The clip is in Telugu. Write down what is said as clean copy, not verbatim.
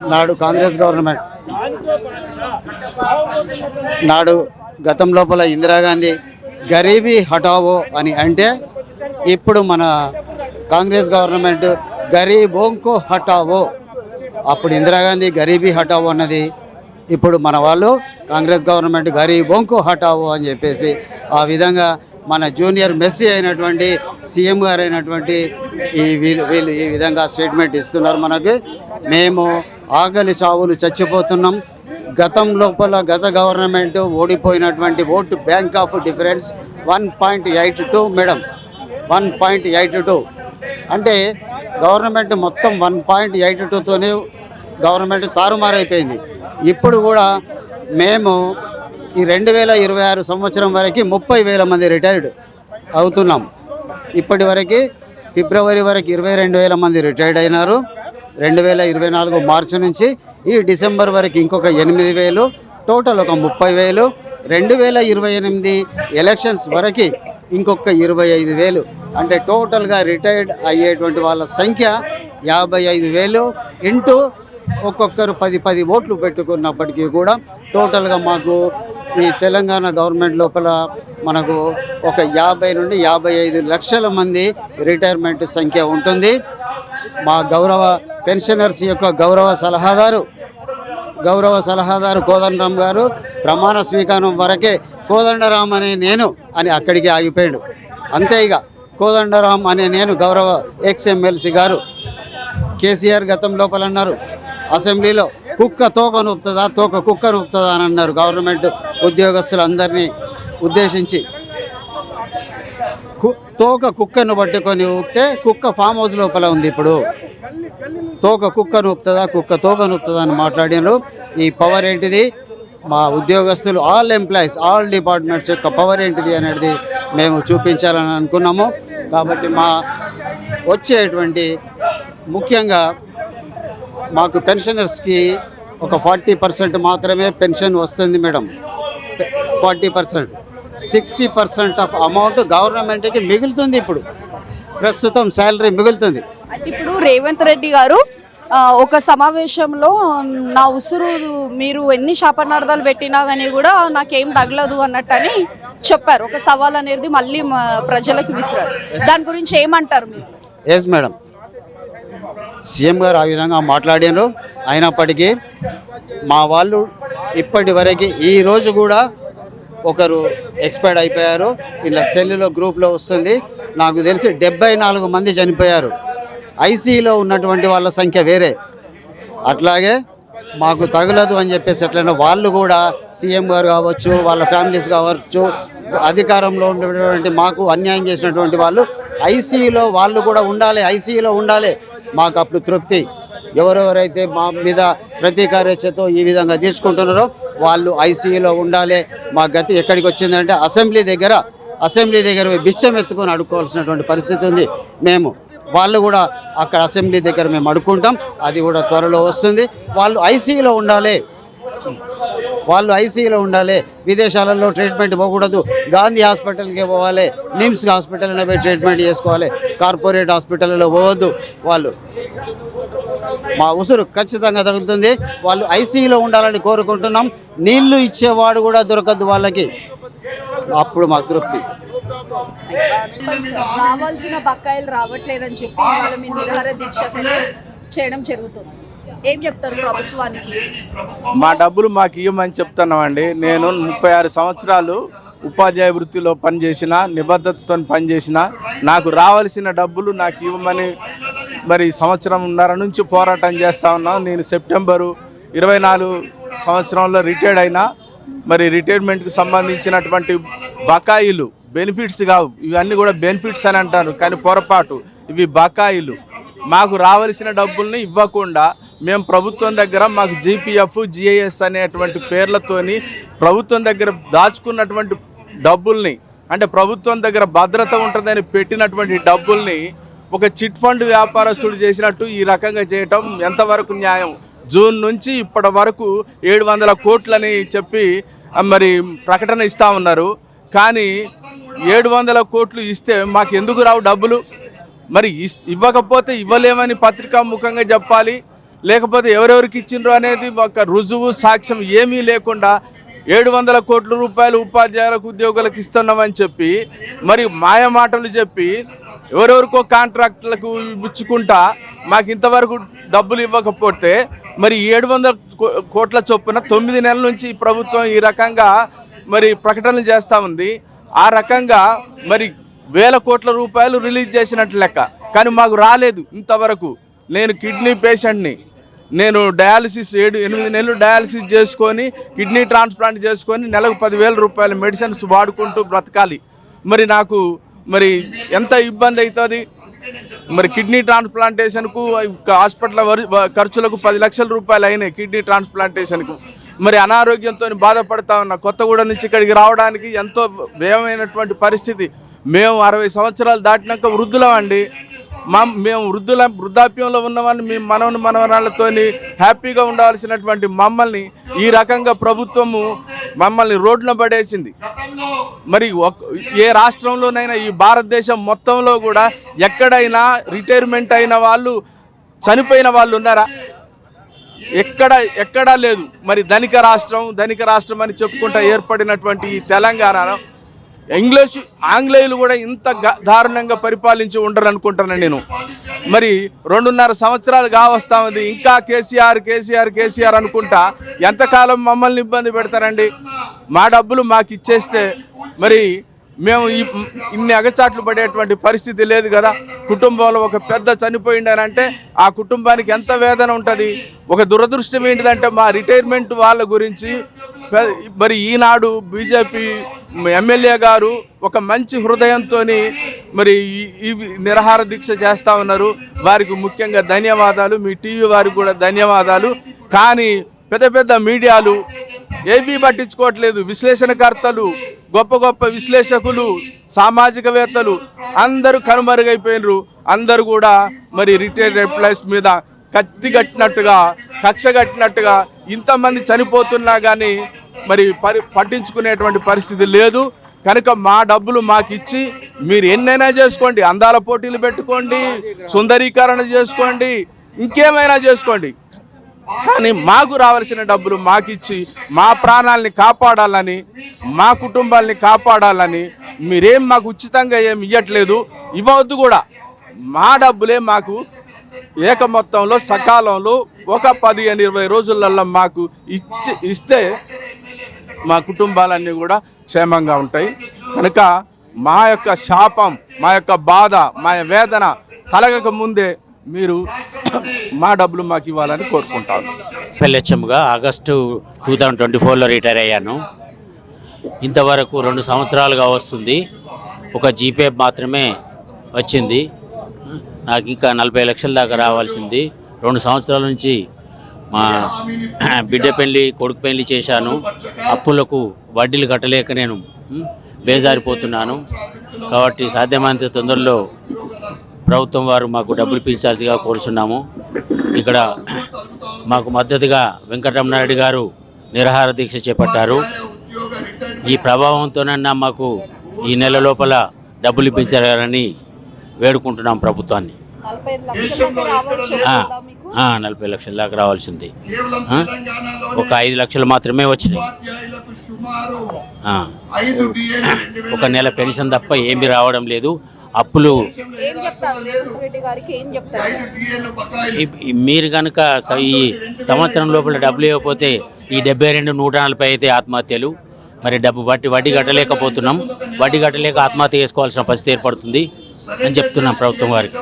నాడు కాంగ్రెస్ గవర్నమెంట్ నాడు గతం లోపల ఇందిరాగాంధీ గరీబీ హటావో అని అంటే ఇప్పుడు మన కాంగ్రెస్ గవర్నమెంట్ గరీబోంకో హటావో. అప్పుడు ఇందిరాగాంధీ గరీబీ హటావో అన్నది, ఇప్పుడు మన వాళ్ళు కాంగ్రెస్ గవర్నమెంట్ గరీబోంకో హటావో అని చెప్పేసి ఆ విధంగా మన జూనియర్ మెస్సీ అయినటువంటి సీఎం గారు అయినటువంటి వీళ్ళు ఈ విధంగా స్టేట్మెంట్ ఇస్తున్నారు. మనకి మేము ఆకలి చావులు చచ్చిపోతున్నాం. గతం లోపల గత గవర్నమెంట్ ఓడిపోయినటువంటి vote bank of difference 1.82 madam, 1.82 అంటే గవర్నమెంట్ మొత్తం 1.82తోనే గవర్నమెంట్ తారుమారైపోయింది. ఇప్పుడు కూడా మేము ఈ 2026 సంవత్సరం వరకు 30,000 మంది రిటైర్డ్ అవుతున్నాం. ఇప్పటి వరకు ఫిబ్రవరి వరకు 22,000 మంది రిటైర్డ్ అయినారు. 2024 మార్చి నుంచి ఈ డిసెంబర్ వరకు ఇంకొక 8,000, టోటల్ ఒక 30,000. 2028 ఎలక్షన్స్ వరకు ఇంకొక 25,000, అంటే టోటల్గా రిటైర్డ్ అయ్యేటువంటి వాళ్ళ సంఖ్య 55,000 ఇంటూ ఒక్కొక్కరు 10 ఓట్లు పెట్టుకున్నప్పటికీ కూడా టోటల్గా మాకు ఈ తెలంగాణ గవర్నమెంట్ లోపల మనకు ఒక 50 నుండి 55 లక్షల మంది రిటైర్మెంట్ సంఖ్య ఉంటుంది. మా గౌరవ పెన్షనర్స్ యొక్క గౌరవ సలహాదారు కోదండరామ్ గారు ప్రమాణ స్వీకారం వరకే కోదండరామ్ అనే నేను అని అక్కడికి ఆగిపోయాడు. అంతే, ఇక కోదండరామ్ అనే నేను గౌరవ ఎక్స్ఎమ్మెల్సీ గారు కేసీఆర్ గతం లోపల అన్నారు అసెంబ్లీలో, కుక్క తోక నొప్పుతుందా, తోక కుక్క నొప్పుతుందా అని అన్నారు గవర్నమెంట్ ఉద్యోగస్తులందరినీ ఉద్దేశించి. తోక కుక్కను పట్టుకొని ఊపితే కుక్క ఫామ్ హౌస్ లోపల ఉంది. ఇప్పుడు తోక కుక్క నొప్పుతుందా, కుక్క తోక నొప్పుతుందా అని మాట్లాడినారు. ఈ పవర్ ఏంటిది, మా ఉద్యోగస్తులు ఆల్ ఎంప్లాయీస్ ఆల్ డిపార్ట్మెంట్స్ యొక్క పవర్ ఏంటిది అనేది మేము చూపించాలని అనుకున్నాము. కాబట్టి మా వచ్చేటువంటి ముఖ్యంగా మాకు పెన్షనర్స్కి ఒక 40% మాత్రమే పెన్షన్ వస్తుంది మేడం. 40%, 60% ఆఫ్ అమౌంట్ గవర్నమెంట్కి మిగులుతుంది. ఇప్పుడు ప్రస్తుతం శాలరీ మిగులుతుంది. అయితే ఇప్పుడు రేవంత్ రెడ్డి గారు ఒక సమావేశంలో నా ఉసురు మీరు ఎన్ని శాపనార్థాలు పెట్టినా కానీ కూడా నాకేం తగలదు అన్నట్టని చెప్పారు. ఒక సవాల్ అనేది మళ్ళీ ప్రజలకు విసిరారు. దాని గురించి ఏమంటారు మీరు? ఎస్ మేడం, సీఎం గారు ఆ విధంగా మాట్లాడారు. అయినప్పటికీ మా వాళ్ళు ఇప్పటి వరకు ఈరోజు కూడా ఒకరు ఎక్స్పైర్డ్ అయిపోయారు. ఇలా సెల్లో గ్రూప్లో వస్తుంది. నాకు తెలిసి 74 మంది చనిపోయారు. ఐసీయూలో ఉన్నటువంటి వాళ్ళ సంఖ్య వేరే. అట్లాగే మాకు తగలదు అని చెప్పేసి ఎట్లయినా వాళ్ళు కూడా సీఎం గారు కావచ్చు, వాళ్ళ ఫ్యామిలీస్ కావచ్చు, అధికారంలో ఉన్నటువంటి మాకు అన్యాయం చేసినటువంటి వాళ్ళు ఐసీయూలో వాళ్ళు కూడా ఉండాలి, ఐసీయూలో ఉండాలి. మాకు అప్పుడు తృప్తి. ఎవరెవరైతే మా మీద ప్రతీకారేచ్ఛతో ఈ విధంగా తీసుకుంటున్నారో వాళ్ళు ఐసీయూలో ఉండాలి. మా గతి ఎక్కడికి వచ్చిందంటే అసెంబ్లీ దగ్గర బిచ్చం ఎత్తుకొని అడుక్కోవాల్సినటువంటి పరిస్థితి ఉంది. వాళ్ళు కూడా అక్కడ అసెంబ్లీ దగ్గర మేము అడుక్కుంటాం. అది కూడా త్వరలో వస్తుంది. వాళ్ళు ఐసీయూలో ఉండాలి. విదేశాలలో ట్రీట్మెంట్ పోకూడదు. గాంధీ హాస్పిటల్కి పోవాలి, నిమ్స్ హాస్పిటల్లో పోయి ట్రీట్మెంట్ చేసుకోవాలి. కార్పొరేట్ హాస్పిటల్లో పోవద్దు. వాళ్ళు మా ఉసురు ఖచ్చితంగా తగులుతుంది. వాళ్ళు ఐసీయూలో ఉండాలని కోరుకుంటున్నాం. నీళ్లు ఇచ్చేవాడు కూడా దొరకద్దు వాళ్ళకి. అప్పుడు మాకు తృప్తి. రావాల్సిన బకాయిలు రావట్లేదని చెప్పి వాళ్ళ మీద నిరాహార దీక్ష చేయడం జరుగుతుంది. ఏం చెప్తారు ప్రభుత్వానికి? మా డబ్బులు మాకు ఇవ్వమని చెప్తున్నామండి. నేను 36 సంవత్సరాలు ఉపాధ్యాయ వృత్తిలో పనిచేసిన, నిబద్ధతతో పనిచేసిన, నాకు రావాల్సిన డబ్బులు నాకు ఇవ్వమని మరి సంవత్సరంన్నర నుంచి పోరాటం చేస్తూ ఉన్నాం. నేను సెప్టెంబరు 24 సంవత్సరంలో రిటైర్డ్ అయినా. మరి రిటైర్మెంట్కి సంబంధించినటువంటి బకాయిలు, బెనిఫిట్స్ కావు, ఇవన్నీ కూడా బెనిఫిట్స్ అని అంటారు కానీ పొరపాటు. ఇవి బకాయిలు. మాకు రావాల్సిన డబ్బుల్ని ఇవ్వకుండా మేము ప్రభుత్వం దగ్గర మాకు జీపీఎఫ్, జిఐఎస్ అనేటువంటి పేర్లతోని ప్రభుత్వం దగ్గర దాచుకున్నటువంటి డబ్బుల్ని, అంటే ప్రభుత్వం దగ్గర భద్రత ఉంటుందని పెట్టినటువంటి డబ్బుల్ని ఒక చిట్ ఫండ్ వ్యాపారస్తులు చేసినట్టు ఈ రకంగా చేయటం ఎంతవరకు న్యాయం? జూన్ నుంచి ఇప్పటి వరకు 700 కోట్లని చెప్పి మరి ప్రకటన ఇస్తూ ఉన్నారు. కానీ 700 కోట్లు ఇస్తే మాకు ఎందుకు రావు డబ్బులు? మరి ఇవ్వకపోతే ఇవ్వలేమని పత్రికా ముఖంగా చెప్పాలి. లేకపోతే ఎవరెవరికి ఇచ్చిండ్రు అనేది ఒక రుజువు సాక్ష్యం ఏమీ లేకుండా 700 కోట్ల రూపాయలు ఉపాధ్యాయులకు ఉద్యోగులకు ఇస్తున్నామని చెప్పి మరి మాయ మాటలు చెప్పి ఎవరెవరికో కాంట్రాక్టులకు ఇచ్చుకుంటా మాకు ఇంతవరకు డబ్బులు ఇవ్వకపోతే మరి 700 కోట్ల చొప్పున 9 నెలల నుంచి ఈ ప్రభుత్వం ఈ రకంగా మరి ప్రకటనలు చేస్తూ ఉంది. ఆ రకంగా మరి 1000 కోట్ల రూపాయలు రిలీజ్ చేసినట్టు లెక్క, కానీ మాకు రాలేదు ఇంతవరకు. నేను కిడ్నీ పేషెంట్ని, నేను డయాలసిస్ 7-8 నెలలు డయాలసిస్ చేసుకొని కిడ్నీ ట్రాన్స్ప్లాంట్ చేసుకొని నెలకు 10,000 రూపాయల మెడిసిన్స్ వాడుకుంటూ బ్రతకాలి. మరి నాకు మరి ఎంత ఇబ్బంది అవుతుంది. మరి కిడ్నీ ట్రాన్స్ప్లాంటేషన్కు హాస్పిటల్ ఖర్చులకు 10 లక్షల రూపాయలు అయినాయి కిడ్నీ ట్రాన్స్ప్లాంటేషన్కు. మరి అనారోగ్యంతో బాధపడతా ఉన్నా. కొత్తగూడెం నుంచి ఇక్కడికి రావడానికి ఎంతో వ్యయమైనటువంటి పరిస్థితి. మేము 60 సంవత్సరాలు దాటినాక వృద్ధులం అండి. మేము వృద్ధాప్యంలో ఉన్నవాళ్ళని మీ మనవరాళ్ళతో హ్యాపీగా ఉండాల్సినటువంటి మమ్మల్ని ఈ రకంగా ప్రభుత్వము మమ్మల్ని రోడ్డున పడేసింది. మరి ఏ రాష్ట్రంలోనైనా ఈ భారతదేశం మొత్తంలో కూడా ఎక్కడైనా రిటైర్మెంట్ అయిన వాళ్ళు చనిపోయిన వాళ్ళు ఉన్నారా? ఎక్కడా లేదు. మరి ధనిక రాష్ట్రం అని చెప్పుకుంటా ఏర్పడినటువంటి ఈ తెలంగాణలో ఆంగ్లేయులు కూడా ఇంత దారుణంగా పరిపాలించి ఉండరు అనుకుంటున్నాను నేను. మరి 2.5 సంవత్సరాలు కావస్తా ఉంది, ఇంకా కేసీఆర్ అనుకుంటా ఎంతకాలం మమ్మల్ని ఇబ్బంది పెడతారండి? మా డబ్బులు మాకు ఇచ్చేస్తే మరి మేము ఇన్ని అగచాట్లు పడేటువంటి పరిస్థితి లేదు కదా. కుటుంబంలో ఒక పెద్ద చనిపోయిండనంటే ఆ కుటుంబానికి ఎంత వేదన ఉంటుంది. ఒక దురదృష్టం ఏంటిదంటే మా రిటైర్మెంట్ వాళ్ళ గురించి మరి ఈనాడు బీజేపీ ఎమ్మెల్యే గారు ఒక మంచి హృదయంతో మరి ఈ నిరాహార దీక్ష చేస్తూ ఉన్నారు. వారికి ముఖ్యంగా ధన్యవాదాలు. మీ టీవీ వారికి కూడా ధన్యవాదాలు. కానీ పెద్ద మీడియాలు ఏమీ పట్టించుకోవట్లేదు. విశ్లేషణకర్తలు, గొప్ప విశ్లేషకులు, సామాజికవేత్తలు అందరూ కనుమరుగైపోయినరు. అందరూ కూడా మరి రిటైర్డ్ ఎంప్లాయీస్ మీద కక్ష కట్టినట్టుగా ఇంతమంది చనిపోతున్నా కానీ మరి పట్టించుకునేటువంటి పరిస్థితి లేదు. కనుక మా డబ్బులు మాకు ఇచ్చి మీరు ఎన్నైనా చేసుకోండి, అందాల పోటీలు పెట్టుకోండి, సుందరీకరణ చేసుకోండి, ఇంకేమైనా చేసుకోండి, కానీ మాకు రావాల్సిన డబ్బులు మాకు ఇచ్చి మా ప్రాణాలని కాపాడాలని, మా కుటుంబాలని కాపాడాలని మీరేం మాకు ఉచితంగా ఏమి ఇవ్వట్లేదు, ఇవ్వవద్దు కూడా. మా డబ్బులే మాకు ఏక మొత్తంలో సకాలంలో ఒక 15-20 రోజులలో మాకు ఇస్తే మా కుటుంబాలన్నీ కూడా క్షేమంగా ఉంటాయి. కనుక మా యొక్క శాపం, మా యొక్క బాధ, మా వేదన కలగక ముందే మీరు మా డబ్బులు మాకు ఇవ్వాలని కోరుకుంటాను. ఎల్హెచ్ఎంగా ఆగస్టు 2024లో రిటైర్ అయ్యాను. ఇంతవరకు 2 సంవత్సరాలుగా వస్తుంది. ఒక జీపే మాత్రమే వచ్చింది. నాకు ఇంకా 40 లక్షల దాకా రావాల్సింది. 2 సంవత్సరాల నుంచి మా బిడ్డ పెళ్ళి, కొడుకు పెళ్ళి చేశాను. అప్పులకు వడ్డీలు కట్టలేక నేను బేజారిపోతున్నాను. కాబట్టి సాధ్యమైనంత తొందరలో ప్రభుత్వం వారు మాకు డబ్బులు పెంచాల్సిగా కోరుచున్నాము. ఇక్కడ మాకు మద్దతుగా వెంకటరమణారెడ్డి గారు నిరాహార దీక్ష చేపట్టారు. ఈ ప్రభావంతోనన్నా మాకు ఈ నెల లోపల డబ్బులు పెంచాలని వేడుకుంటున్నాం ప్రభుత్వాన్ని. 40 లక్షల దాకా రావాల్సింది. ఒక 5 లక్షలు మాత్రమే వచ్చినాయి. ఒక నెల పెన్షన్ తప్ప ఏమీ రావడం లేదు. అప్పులు మీరు కనుక ఈ సంవత్సరం లోపల డబ్బులు ఇవ్వకపోతే ఈ 72 140 అయితే ఆత్మహత్యలు. మరి వడ్డీ కట్టలేకపోతున్నాం. వడ్డీ కట్టలేక ఆత్మహత్య చేసుకోవాల్సిన పరిస్థితి ఏర్పడుతుంది అని చెప్తున్నాం ప్రభుత్వం వారికి.